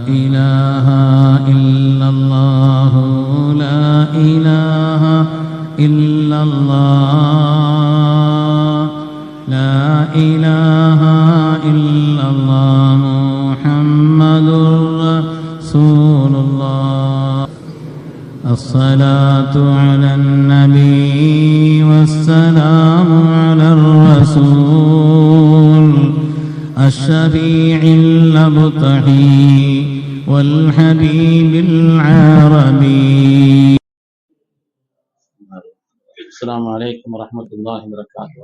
إله إلا الله لا إله إلا الله لا إله إلا الله محمد رسول الله الصلاة على النبي والسلام على الرسول الشفيع الأبطحي والحبيب العربي. السلام عليكم ورحمة الله وبركاته.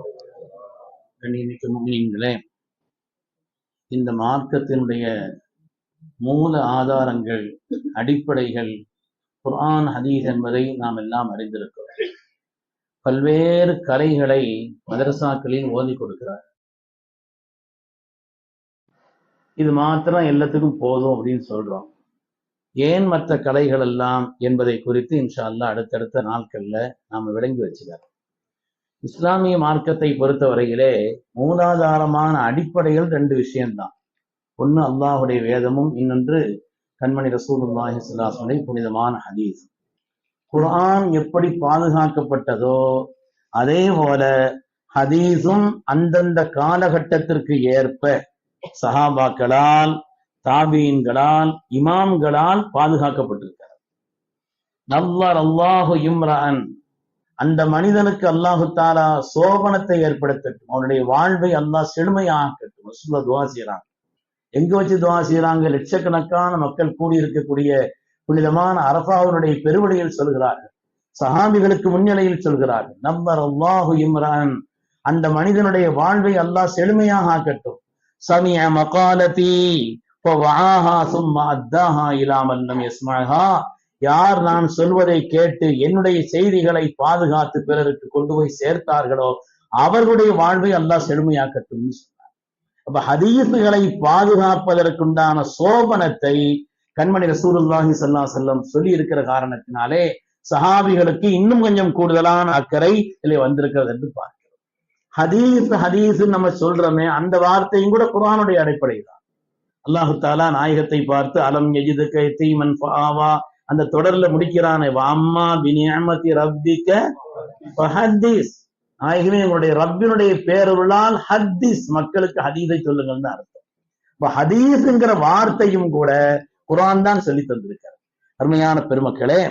கண்ணியமிக்க முஃமினீன்களே, இந்த மார்க்கத்தினுடைய மூல ஆதாரங்கள், அடிப்படைகள் குர்ஆன் ஹதீஸ் என்பதை நாம் எல்லாம் அறிந்திருக்கிறோம். பல்வேறு கலைகளை மதரசாக்களில் ஓதி கொடுக்கிறார். இது மாத்திரம் எல்லாத்துக்கும் போதும் அப்படின்னு சொல்றோம். ஏன் மற்ற கலைகள் எல்லாம் என்பதை குறித்து இன்ஷா அல்லாஹ் அடுத்தடுத்த நாட்கள்ல நாம விளங்கி வச்சுக்கிறோம். இஸ்லாமிய மார்க்கத்தை பொறுத்தவரையிலே மூலாதாரமான அடிப்படைகள் ரெண்டு விஷயம்தான். ஒன்று அல்லாஹுடைய வேதமும், இன்னொன்று கண்மணி ரசூலுல்லாஹி ஸல்லல்லாஹு அலைஹி வஸல்லம் புனிதமான ஹதீஸ். குர்ஆன் எப்படி பாதுகாக்கப்பட்டதோ அதே போல ஹதீஸும் அந்தந்த காலகட்டத்திற்கு ஏற்ப சஹாபாக்களால், தாபீன்களால், இமாம்களால் பாதுகாக்கப்பட்டிருக்கிறார். நவ்வர் அல்லாஹு இம்ரான், அந்த மனிதனுக்கு அல்லாஹு தாலா சோபனத்தை ஏற்படுத்தட்டும், அவனுடைய வாழ்வை அல்லாஹ் செழுமையாக்கட்டும். ரசூலுல்லாஹ் துஆ செய்றாங்க. எங்க வச்சு துஆ செய்றாங்க? லட்சக்கணக்கான மக்கள் கூடியிருக்கக்கூடிய புனிதமான அரஃபாவுடைய பெருவழியில் சொல்கிறார்கள். சஹாபிகளுக்கு முன்னிலையில் சொல்கிறார்கள். நவ்வர் அல்லாஹு இம்ரான், அந்த மனிதனுடைய வாழ்வை அல்லாஹ் செழுமையாக ஆக்கட்டும். சமிஅ மகாலதி ஃபவஆஹா ثم அத்தாஹா இலா மன் லம் யஸ்மஅஹா, யார் நான் சொல்வதை கேட்டு என்னுடைய செய்திகளை பாதுகாத்து பிறருக்கு கொண்டு போய் சேர்த்தார்களோ அவர்களுடைய வாழ்வை அல்லாஹ் செழுமையாக்கட்டும் சொன்னார். அப்ப ஹதீஸ்களை பாதுகாப்பதற்குண்டான சோபனத்தை கண்மணி ரசூலுல்லாஹி ஸல்லல்லாஹு அலைஹி வஸல்லம் சொல்லி இருக்கிற காரணத்தினாலே சஹாபிகளுக்கு இன்னும் கொஞ்சம் கூடுதலான அக்கறை இதில் வந்திருக்கிறது என்று பார்க்கிறோம். ஹதீஸ் ஹதீஸ் நம்ம சொல்றோமே, அந்த வார்த்தையும் கூட குர்ஆனுடைய அடிப்படை தான். அல்லாஹு தாலா நாயகத்தை பார்த்து அலம் யஜிதுக யதீமன் ஃபஆவா அந்த தொடர்ல முடிக்கிறானே, வஅம்மா பினிஅமதி ரப்பிக ஃபஹதீஸ், நாயகமே உங்களுடைய ரப்பினுடைய பேரருளால் ஹதீஸ், மக்களுக்கு ஹதீஸை சொல்லுங்கள் தான் அர்த்தம். இப்ப ஹதீஸ்ங்கிற வார்த்தையும் கூட குர்ஆன் தான் சொல்லி தந்திருக்கார். அருமையான பெருமக்களே,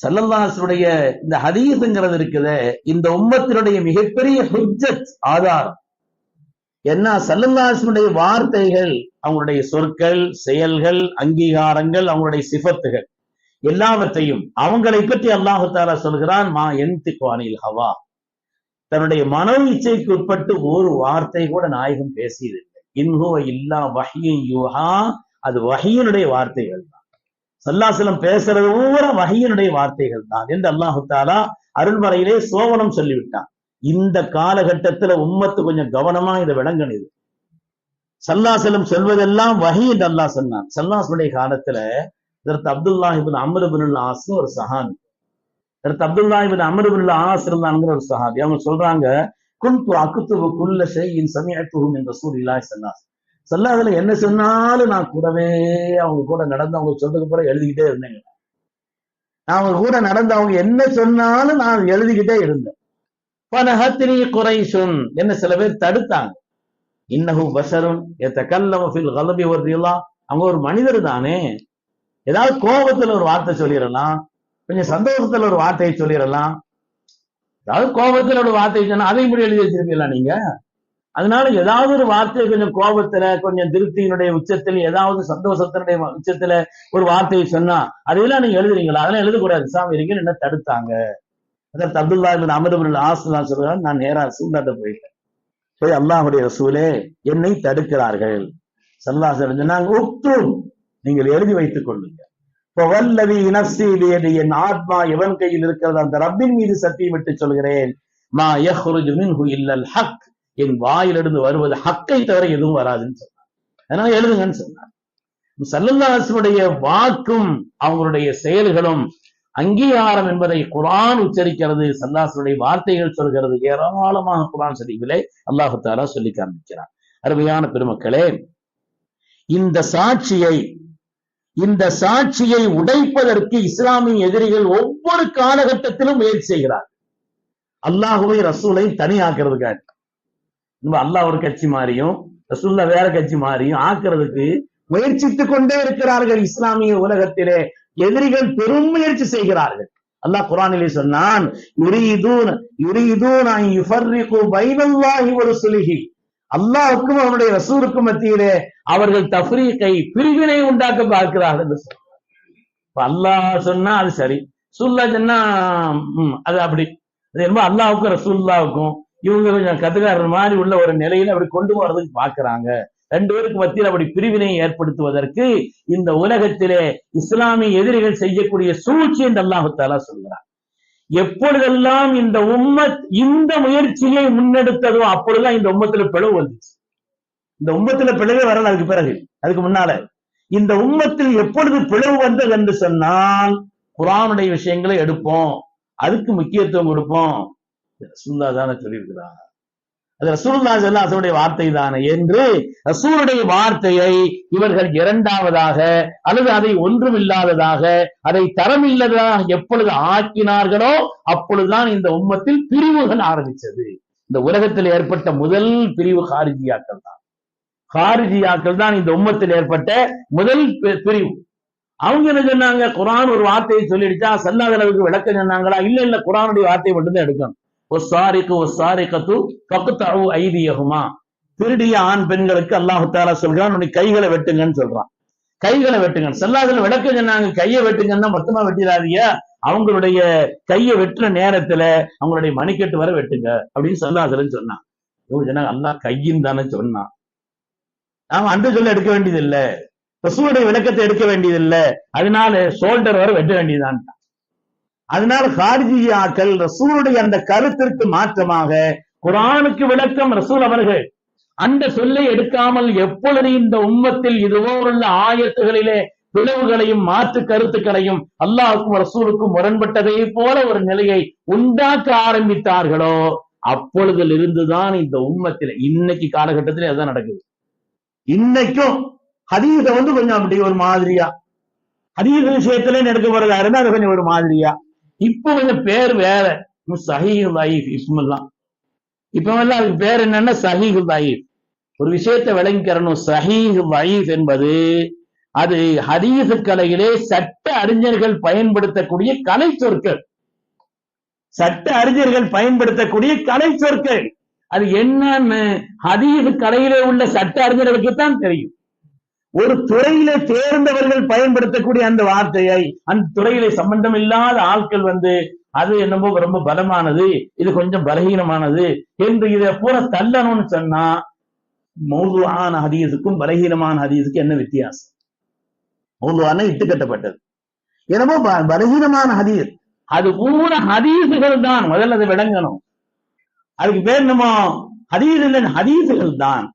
ஸல்லல்லாஹு அலைஹி வஸல்லம் இந்த ஹதீஸ்ங்கிறது இருக்குதே, இந்த உம்மத்தினுடைய மிகப்பெரிய ஹுஜ்ஜத், ஆதாரம் என்ன? ஸல்லல்லாஹு அலைஹி வஸல்லம் வார்த்தைகள், அவங்களுடைய சொற்கள், செயல்கள், அங்கீகாரங்கள், அவங்களுடைய சிஃபத்துகள் எல்லாவற்றையும் அவங்களை பற்றி அல்லாஹு தஆலா சொல்கிறான். மா யன்திகு அனில் ஹவா, தன்னுடைய மனோ இச்சைக்கு உட்பட்டு ஒரு வார்த்தை கூட நாயகம் பேசியதில்லை. இன் ஹுவ இல்லா வஹ்யுன் யூஹா, அது வஹ்யினுடைய வார்த்தைகள் தான். ஸல்லல்லாஹு அலைஹி வஸல்லம் பேசுறது பூரா வஹ்யினுடைய வார்த்தைகள் தான் என்று அல்லாஹு தஆலா அருள்மறையிலே சோவனம் சொல்லிவிட்டான். இந்த காலகட்டத்துல உம்மத்து கொஞ்சம் கவனமா இதை விளங்கணும். ஸல்லல்லாஹு அலைஹி வஸல்லம் சொல்வதெல்லாம் வஹி என்று அல்லாஹ் சொன்னான். ஸல்லல்லாஹு அலைஹி வஸல்லம் காலத்துல ஹஜ்ரத் அப்துல்லாஹ் இப்னு அம்ர் இப்னுல் ஆஸ் ஒரு சஹாபி, ஹஜ்ரத் அப்துல்லாஹ் இப்னு அம்ர் இப்னுல் ஆஸ் இருந்தாங்கிற ஒரு சஹாபி, அவங்க சொல்றாங்க, குன்து அக்துபு குல்ல ஷைஇன் சமிஅத்துஹு மின் ரசூலில்லாஹி ஸல்லல்லாஹு அலைஹி வஸல்லம், ஸல்லல்லாஹு அலைஹி என்ன சொன்னாலும் நான் கூடவே அவங்க கூட நடந்து அவங்க சொல்றதுக்கு பிறகு எழுதிக்கிட்டே இருந்தேங்க. நான் அவங்க கூட நடந்து அவங்க என்ன சொன்னாலும் நான் எழுதிக்கிட்டே இருந்தேன். ஃபனஹத்னி குரைஷுன், என்ன சில பேர் தடுத்தாங்க. இன்னஹு பஷருன் யதகல்லமு ஃபில் கலபி வர்ரிலா, அவங்க ஒரு மனிதர் தானே, ஏதாவது கோபத்துல ஒரு வார்த்தை சொல்லிடலாம், கொஞ்சம் சந்தோஷத்துல ஒரு வார்த்தையை சொல்லிடலாம், ஏதாவது கோபத்துல ஒரு வார்த்தை சொன்னா அதை இப்படி எழுதி வச்சிருப்பீங்களா நீங்க? அதனால ஏதாவது ஒரு வார்த்தை கொஞ்சம் கோபத்துல, கொஞ்சம் திருப்தியினுடைய உச்சத்தில், ஏதாவது சந்தோஷத்தினுடைய உச்சத்துல ஒரு வார்த்தையை சொன்னா அதையெல்லாம் நீங்க எழுதுறீங்களா? அதெல்லாம் எழுதக்கூடாது, சாமி இருக்கீங்கன்னு என்ன தடுத்தாங்க. அதற்கு அப்துல்லாஹ் இப்னு அம்ர் இப்னுல் ஆஸ் சொல்றாங்க, நான் நேரா ரசூலுல்லாஹ்ட்ட போயிட்டேன். போய் அல்லாஹ்வுடைய ரசூலே என்னை தடுக்கிறார்கள். ஸல்லல்லாஹு அலைஹி வஸல்லம் சொன்னாங்க, உக்துப், நீங்கள் எழுதி வைத்துக் கொள்ளுங்க. வல்லதி நஃப்ஸி பியதி, என் ஆத்மா எவன் கையில் இருக்கிறது அந்த ரப்பின் மீது சத்தியம் விட்டு சொல்கிறேன், மா யஹ்ருஜு மின்ஹு இல்லல் ஹக், என் வாயிலிருந்து வருவது ஹக்கை தவிர எதுவும் வராதுன்னு சொன்னார். அதனால எழுதுங்கன்னு சொன்னார். ஸல்லல்லாஹு அலைஹி வஸல்லம் வாக்கும் அவங்களுடைய செயல்களும் அங்கீகாரம் என்பதை குர்ஆன் உச்சரிக்கிறது, ஸல்லல்லாஹு அலைஹி வஸல்லம் வார்த்தைகள் சொல்கிறது. ஏராளமாக குர்ஆன் ஷரீஃபிலே அல்லாஹ் தஆலா சொல்லி காண்பிக்கிறார். அருமையான பெருமக்களே, இந்த சாட்சியை உடைப்பதற்கு இஸ்லாமிய எதிரிகள் ஒவ்வொரு காலகட்டத்திலும் முயற்சி செய்கிறார். அல்லாஹுவை ரசூலை தனியாக்குறதுக்காக அல்லாஹ் ஒரு கட்சி மாறியும் ரசூல்லா வேற கட்சி மாறியும் ஆக்குறதுக்கு முயற்சித்துக் கொண்டே இருக்கிறார்கள். இஸ்லாமிய உலகத்திலே எதிரிகள் பெரும் முயற்சி செய்கிறார்கள். அல்லாஹ் குர்ஆனிலே சொன்னான், அல்லாஹ்வுக்கும் அவருடைய ரசூலுக்கும் மத்தியிலே அவர்கள் தஃப்ரீகை, பிரிவினை உண்டாக்க பார்க்கிறார்கள் என்று சொன்னார். அல்லாஹ் சொன்னா அது சரி, ரசூலுல்லாஹ் சொன்னா அது அப்படி. அல்லாஹ்வுக்கும் ரசூலுல்லாஹ்வுக்கும் இவங்க கொஞ்சம் கத்துக்காரர் மாதிரி உள்ள ஒரு நிலையில அப்படி கொண்டு போறதுக்கு பாக்குறாங்க. ரெண்டு பேருக்கு மத்தியில் அப்படி பிரிவினையை ஏற்படுத்துவதற்கு இந்த உலகத்திலே இஸ்லாமிய எதிரிகள் செய்யக்கூடிய சூழ்ச்சி என்று அல்லாஹ் தஆலா சொல்கிறார். எப்பொழுதெல்லாம் இந்த உம்மத் இந்த முயற்சியை முன்னெடுத்ததோ அப்பொழுதுதான் இந்த உம்மத்துல பிளவு வந்துச்சு. இந்த உம்மத்துல பிளவே வரல. அதுக்கு முன்னால இந்த உம்மத்தில் எப்பொழுது பிளவு வந்தது என்று சொன்னால், குர்ஆனுடைய விஷயங்களை எடுப்போம், அதுக்கு முக்கியத்துவம் கொடுப்போம். ரசூலுல்லாஹ் தானே சொல்லியிருக்கிறாங்க, அது ரசூலுல்லாஹி ஸல்லல்லாஹு அலைஹி வஸல்லம் வார்த்தை தானே என்று ரசூலுடைய வார்த்தையை இவர்கள் இரண்டாவதாக அல்லது அதை ஒன்றுமில்லாததாக, அதை தரமில்லதாக எப்பொழுது ஆக்கினார்களோ அப்பொழுதுதான் இந்த உம்மத்தில் பிரிவுகள் ஆரம்பிச்சது. இந்த உலகத்தில் ஏற்பட்ட முதல் பிரிவு ஹாரிஜியாக்கள் தான் இந்த உம்மத்தில் ஏற்பட்ட முதல் பிரிவு. அவங்க என்ன சொன்னாங்க, குர்ஆன் ஒரு வார்த்தையை சொல்லிடுச்சா சல்லாத அளவுக்கு விளக்கம் சொன்னாங்களா? இல்ல குர்ஆனுடைய வார்த்தையை மட்டும்தான் எடுக்கணும். திருடிய ஆண் பெண்களுக்கு அல்லாஹ் தஆலா சொல்றான், உன்னை கைகளை வெட்டுங்கன்னு சொல்றான். கைகளை வெட்டுங்க. சல்லாஹ்ல விளக்கம் சொன்னாங்க, கையை வெட்டுங்கன்னா மொத்தமா வெட்டிடாதீங்க, அவங்களுடைய கையை வெட்டுற நேரத்துல அவங்களுடைய மணிக்கட்டு வர வெட்டுங்க அப்படின்னு சல்லாஹ்ல சொன்னான். சொன்னாங்க அல்லாஹ் கையின் தானே சொன்னான், நாம அந்த சொல்ல எடுக்க வேண்டியது இல்ல, ரசூலுடைய விளக்கத்தை எடுக்க வேண்டியது இல்ல, அதனால ஷோல்டர் வர வெட்ட வேண்டியதான். அதனால ஹாரிஜியாக்கள் ரசூலுடைய அந்த கருத்திற்கு மாற்றமாக குர்ஆனுக்கு விளக்கம் ரசூல் அவர்கள் அந்த சொல்லை எடுக்காமல் எப்பொழுது இந்த உம்மத்தில் இதுவோ உள்ள ஆயத்துகளிலே பிளவுகளையும் மாற்று கருத்துக்களையும் அல்லாஹ்வுக்கும் ரசூலுக்கும் முரண்பட்டதை போல ஒரு நிலையை உண்டாக்க ஆரம்பித்தார்களோ அப்பொழுதில் இருந்துதான் இந்த உம்மத்தில் இன்னைக்கு காலகட்டத்தில் அதுதான் நடக்குது. இன்னைக்கும் ஹதீஸ கொஞ்சம் அப்படி ஒரு மாதிரியா, ஹதீஸ் விஷயத்துல நடக்க போறதா இருந்தா அது கொஞ்சம் ஒரு மாதிரியா, இப்ப கொஞ்சம் பேர் வேற, சஹீஹ் லைஃப் இஸ்மெல்லாம் இப்பெல்லாம் அதுக்கு பேர் என்னன்னா சஹீஹ் லைஃப். ஒரு விஷயத்தை விளங்கிக்கிறணும், சஹீஹ் லைஃப் என்பது அது ஹதீஸ் கலையிலே சட்ட அறிஞர்கள் பயன்படுத்தக்கூடிய கலை சொற்கள். சட்ட அறிஞர்கள் பயன்படுத்தக்கூடிய கலை சொற்கள் அது என்னன்னு ஹதீஸ் கலையிலே உள்ள சட்ட அறிஞர்களுக்கு தான் தெரியும். ஒரு துறையில தேர்ந்தவர்கள் பயன்படுத்தக்கூடிய அந்த வார்த்தையை அந்த துறையில சம்பந்தம் இல்லாத ஆட்கள் அது என்னமோ ரொம்ப பலமானது, இது கொஞ்சம் பலகீனமானது என்று இதை பூரா தள்ளணும்னு சொன்னா, மௌதுஆன ஹதீஸுக்கும் பலகீனமான ஹதீஸுக்கு என்ன வித்தியாசம்? மௌதுஆன இட்டுக்கட்டப்பட்டது, என்னமோ பலகீனமான ஹதீஸ், அது பூரா ஹதீஸுகள் தான். முதல்ல அதை விளங்கணும். அதுக்கு பேர் நம்ம ஹதீஸ் இல்லை, ஹதீஸுகள் தான்.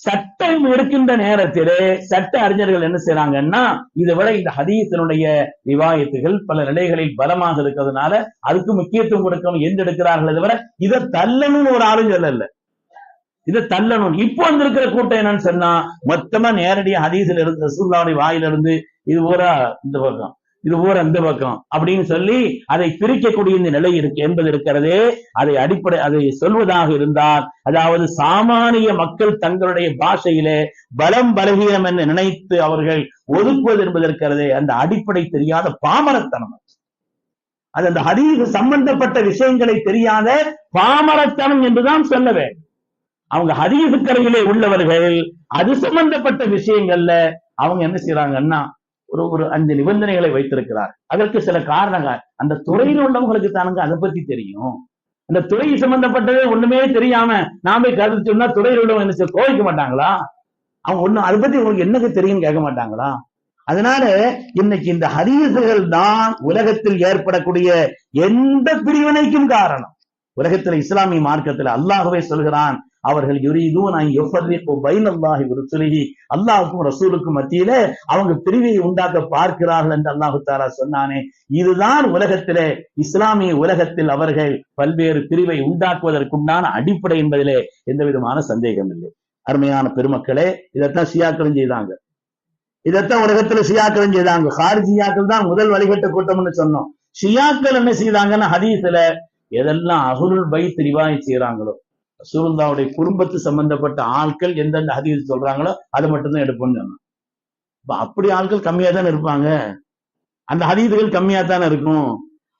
சட்டம் எடுக்கின்ற நேரத்திலே சட்ட அறிஞர்கள் என்ன செய்யறாங்கன்னா, இதை விட இந்த ஹதீஸினுடைய ரிவாயத்துகள் பல நிலைகளில் பலமாக இருக்கிறதுனால அதுக்கு முக்கியத்துவம் கொடுக்கணும் என்று எடுக்கிறார்கள். தவிர இதை தள்ளணும்னு ஒரு ஆளும் சொல்லல, இதை தள்ளணும். இப்போ வந்திருக்கிற கூட்டம் என்னன்னு சொன்னா, மொத்தமா நேரடியாக ஹதீஸில் இருந்து ரசூலுல்லாஹ்வுடைய வாயிலிருந்து இது பூரா இந்த பக்கம், இது பூரா இந்த பக்கம் அப்படின்னு சொல்லி அதை பிரிக்கக்கூடிய இந்த நிலை இருக்கு என்பது இருக்கிறதே. அதை சொல்வதாக இருந்தால், அதாவது சாமானிய மக்கள் தங்களுடைய பாஷையிலே பலம் பலகீனம் என்று நினைத்து அவர்கள் ஒதுக்குவது என்பது இருக்கிறதே, அந்த அடிப்படை தெரியாத பாமரத்தனம். அது அந்த ஹதீஸ் சம்பந்தப்பட்ட விஷயங்களை தெரியாத பாமரத்தனம் என்றுதான் சொல்ல வேண்டும். அவங்க ஹதீஸ் கலையிலே உள்ளவர்கள் அது சம்பந்தப்பட்ட விஷயங்கள்ல அவங்க என்ன செய்யறாங்கன்னா ஒரு 5 நிபந்தனைகளை வைத்திருக்கிறார். அதற்கு சில காரணங்கள் அந்த துறையில் உள்ளவங்களுக்கு தானுங்க அதை பத்தி தெரியும். அந்த துறை சம்பந்தப்பட்டது ஒண்ணுமே தெரியாம நாம கருத்து சொன்னா துறையில் உள்ளவங்க என்ன கோவிக்க மாட்டாங்களா? அவங்க ஒண்ணு அதை பத்தி உங்களுக்கு என்னது தெரியும் கேட்க மாட்டாங்களா? அதனால இன்னைக்கு இந்த ஹதீஸுகள் தான் உலகத்தில் ஏற்படக்கூடிய எந்த பிரிவினைக்கும் காரணம். உலகத்துல இஸ்லாமிய மார்க்கத்துல அல்லாஹ்வே சொல்கிறான், அவர்கள் யுரீதூன அன் யுஃபர்ரிகு பைனல்லாஹி வ ரசூலிஹி, அல்லாஹ்வுக்கும் ரசூலுக்கும் மத்தியிலே அவங்க பிரிவை உண்டாக்க பார்க்கிறார்கள் என்று அல்லாஹ் தஆலா சொன்னானே. இதுதான் உலகத்திலே இஸ்லாமிய உலகத்தில் அவர்கள் பல்வேறு பிரிவை உண்டாக்குவதற்குண்டான அடிப்படை என்பதிலே எந்த விதமான சந்தேகம் இல்லை. அருமையான பெருமக்களே, இதைத்தான் ஷியாக்களும் செய்தாங்க. இதைத்தான் உலகத்துல ஷியாக்கள் செய்தாங்க. ஹாரிஜியாக்கள் தான் முதல் வழிகட்ட கூட்டம்னு சொன்னோம். ஷியாக்கள் என்ன செய்தாங்கன்னா, ஹதீஸ்ல எதெல்லாம் அஹ்லுல் பைத் ரிவாயத் செய்யறாங்களோ, ரசூலுல்லாஹ்வுடைய குடும்பத்து சம்பந்தப்பட்ட ஆட்கள் எந்தெந்த ஹதீஸ் சொல்றாங்களோ அதை மட்டும்தான் எடுப்போம்னு சொன்னோம். அப்படி ஆட்கள் கம்மியா தானே இருப்பாங்க, அந்த ஹதீதுகள் கம்மியா தானே இருக்கும்.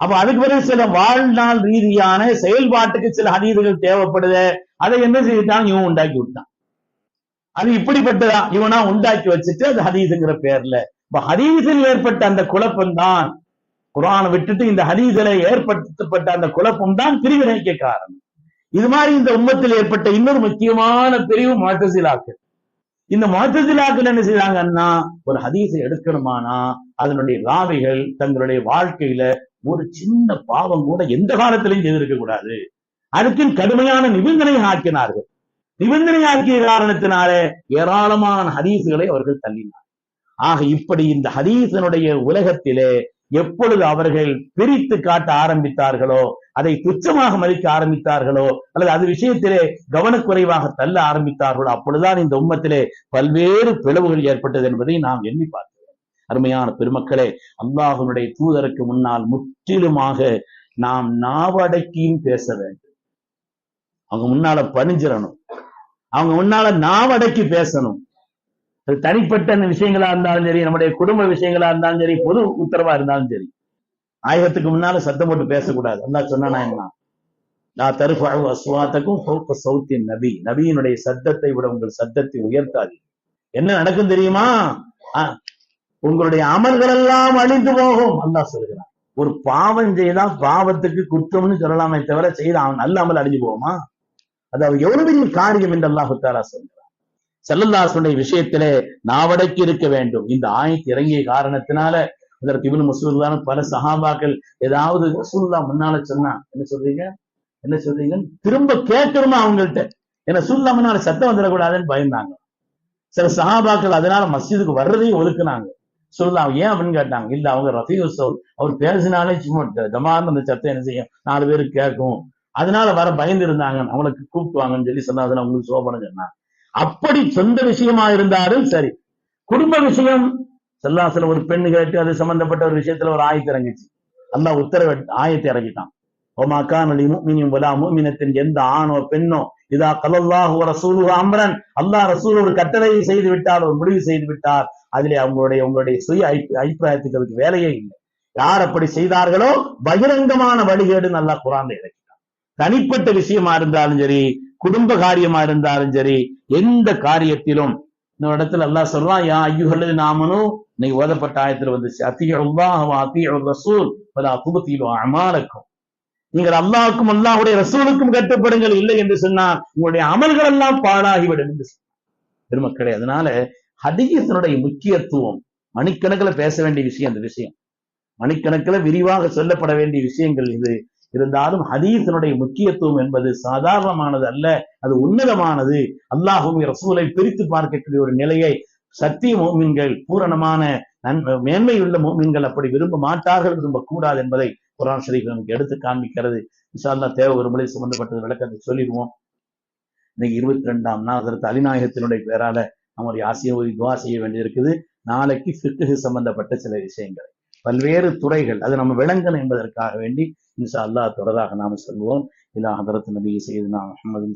அப்ப அதுக்கு பிறகு சில வாழ்நாள் ரீதியான செயல்பாட்டுக்கு சில ஹதீதுகள் தேவைப்படுது. அதை என்ன செய்தான், இவன் உண்டாக்கி விட்டான். அது இப்படிப்பட்டதா இவனா உண்டாக்கி வச்சுட்டு அது ஹதீஸுங்கிற பேர்ல. இப்ப ஹதீஸில் ஏற்பட்ட அந்த குழப்பம் தான், குர்ஆனை விட்டுட்டு இந்த ஹதீஸில் ஏற்படுத்தப்பட்ட அந்த குழப்பம் தான் பிரிவினைக்கு காரணம். இது மாதிரி இந்த உம்மத்தில் ஏற்பட்ட இன்னொரு முக்கியமான பிரிவு முஅ்தஸிலாக்கள். இந்த முஅ்தஸிலாக்கள் என்ன செய்றாங்கன்னா, ஒரு ஹதீஸை எடுக்கணுமானா அதனுடைய ராவிகள் தங்களுடைய வாழ்க்கையில ஒரு சின்ன பாவம் கூட எந்த காலத்திலையும் செய்திருக்க கூடாது, அதுக்கு கடுமையான நிபந்தனை ஆக்கினார்கள். நிபந்தனை ஆக்கிய காரணத்தினாலே ஏராளமான ஹதீஸ்களை அவர்கள் தள்ளினார். ஆக இப்படி இந்த ஹதீஸனுடைய உலகத்திலே எப்பொழுது அவர்கள் பிரித்து காட்ட ஆரம்பித்தார்களோ, அதை துச்சமாக மதிக்க ஆரம்பித்தார்களோ, அல்லது அது விஷயத்திலே கவனக்குறைவாக தள்ள ஆரம்பித்தார்களோ, அப்பொழுதுதான் இந்த உம்மத்திலே பல்வேறு பிளவுகள் ஏற்பட்டது என்பதை நாம் எண்ணி பார்க்கிறோம். அருமையான பெருமக்களே, அல்லாஹ்வுடைய தூதருக்கு முன்னால் முற்றிலுமாக நாம் நாவடக்கியும் பேச வேண்டும். அவங்க முன்னால பணிஞ்சிடணும், அவங்க முன்னால நாவடக்கி பேசணும். அது தனிப்பட்ட விஷயங்களா இருந்தாலும் சரி, நம்முடைய குடும்ப விஷயங்களா இருந்தாலும் சரி, பொது உத்தரவா இருந்தாலும் சரி, ஆயகத்துக்கு முன்னால சத்தம் போட்டு பேசக்கூடாது. அல்லாஹ் சொன்னா என்ன, நான் தர்ஃபஉ அஸ்வாத்தக்கும் ஃபௌக ஸௌத்தின் நபி, நபியினுடைய சத்தத்தை விட உங்கள் சத்தத்தை உயர்த்தாது. என்ன நடக்கும் தெரியுமா, உங்களுடைய அமல்கள் எல்லாம் அழிந்து போகும். அல்லாஹ் சொல்கிறான். ஒரு பாவம் செய்தா பாவத்துக்கு குற்றம்னு சொல்லலாமே தவிர செய்த அவன் நல்ல அமல் அழிஞ்சு போகுமா? அதாவது எவ்வளவு பெரிய காரியம் என்று அல்லாஹ் தஆலா சொல்கிறான். ஸல்லல்லாஹு அலைஹி வஸல்லம் விஷயத்திலே நாவடக்கி இருக்க வேண்டும். இந்த ஆயத் இறங்கிய காரணத்தினால அதற்கு இப்னு மஸ்ஊத் பல சஹாபாக்கள் ஏதாவது ரசூலுல்லாஹ் முன்னால சொன்னா என்ன சொல்றீங்க திரும்ப கேட்கணுமா அவங்கள்ட்ட, ஏன்னா ரசூலுல்லாஹ் முன்னால சத்தம் வந்துடக்கூடாதுன்னு பயந்தாங்க. சில சஹாபாக்கள் அதனால மஸ்ஜிதுக்கு வர்றதையும் ஒதுக்குனாங்க. ரசூலுல்லாஹ் ஏன் அப்படின்னு கேட்டாங்க. இல்ல அவங்க ரஃபீஉஸ் ஸௌத், அவர் பேசினாலே சும்மா ஜமான்னு அந்த சத்தம் என்ன செய்யும், 4 பேருக்கு கேட்கும், அதனால வர பயந்து இருந்தாங்க, அவங்களுக்கு கூப்பிட்டுவாங்கன்னு சொல்லி சொன்னா உங்களுக்கு சோபனம் சொன்னாங்க. அப்படி சொந்த விஷயமா இருந்தாலும் சரி, குடும்ப விஷயம் ஸல்லல்லாஹு ஒரு பெண்ணு கேட்டு அது சம்பந்தப்பட்ட ஒரு விஷயத்துல ஒரு ஆயத்து இறங்கிச்சு. அல்லாஹ் உத்தரவு ஆயத்தை இறங்கிட்டான். வமா கான லிமுஃமினின் வலா முஃமினத்தின், எந்த ஆணோ பெண்ணோ இதா ஸல்லல்லாஹு வ ரசூலுஹு அம்ரன், அல்லாஹ் ரசூல் ஒரு கட்டளையை செய்து விட்டால், ஒரு முடிவு செய்து விட்டார், அதிலே உங்களுடைய சுய அபிப்பிராயத்துக்கு வேலையே இல்லை. யார் அப்படி செய்தார்களோ பகிரங்கமான வழிகேடு அல்லாஹ் குர்ஆன்ல இறக்கிட்டான். தனிப்பட்ட விஷயமா இருந்தாலும் சரி, குடும்ப காரியமா இருந்தாலும் சரி, எந்த காரியத்திலும் இந்த இடத்துல அல்லாஹ் சொல்றான், யா அய்யுஹல்லதீன ஆமனூ, இன்னைக்கு ஓதப்பட்ட ஆயத்துல வந்துச்சு, அத்தீஉல்லாஹ வ அத்தீஉர் ரசூல் வலா துப்திலு அமாலக்கும், நீங்கள் அல்லாஹ்வுக்கும் அல்லாஹ்வுடைய ரசூலுக்கும் கட்டுப்படுங்கள், இல்லை என்று சொன்னால் உங்களுடைய அமல்கள் எல்லாம் பாழாகிவிடும் என்று சொன்னார். பெருமக்களே, அதனால ஹதீஸினுடைய முக்கியத்துவம் மணிக்கணக்கில் பேச வேண்டிய விஷயம். அந்த விஷயம் மணிக்கணக்கில் விரிவாக சொல்லப்பட வேண்டிய விஷயங்கள் இது. இருந்தாலும் ஹதீஸினுடைய முக்கியத்துவம் என்பது சாதாரணமானது அல்ல, அது உன்னதமானது. அல்லாஹ்வும் ரசூலை பிரித்து பார்க்கக்கூடிய ஒரு நிலையை சத்திய முஃமின்கள், பூரணமான மேன்மையுள்ள முஃமின்கள் அப்படி விரும்ப மாட்டார்கள், விரும்பக்கூடாது என்பதை குர்ஆன் ஷரீஃப் நமக்கு எடுத்து காண்பிக்கிறது. இன்ஷா அல்லாஹ் தேவை ஒரு முறை சம்பந்தப்பட்ட விளக்கத்தை சொல்லிடுவோம். இன்னைக்கு 22ஆம் நாள் ஹஜ்ரத் அலிநாயகத்தினுடைய பேரால நம்முடைய ஆசிரியர் துஆ செய்ய வேண்டியிருக்குது. நாளைக்கு ஃபிக்ஹ் சம்பந்தப்பட்ட சில விஷயங்கள், பல்வேறு துறைகள், அது நம்ம விளங்கணும் என்பதற்காக வேண்டி இன்ஷா அல்லாஹ் தொடராக நாம சொல்வோம். இலா ஹதரத் நபி சையதுனா முஹம்மது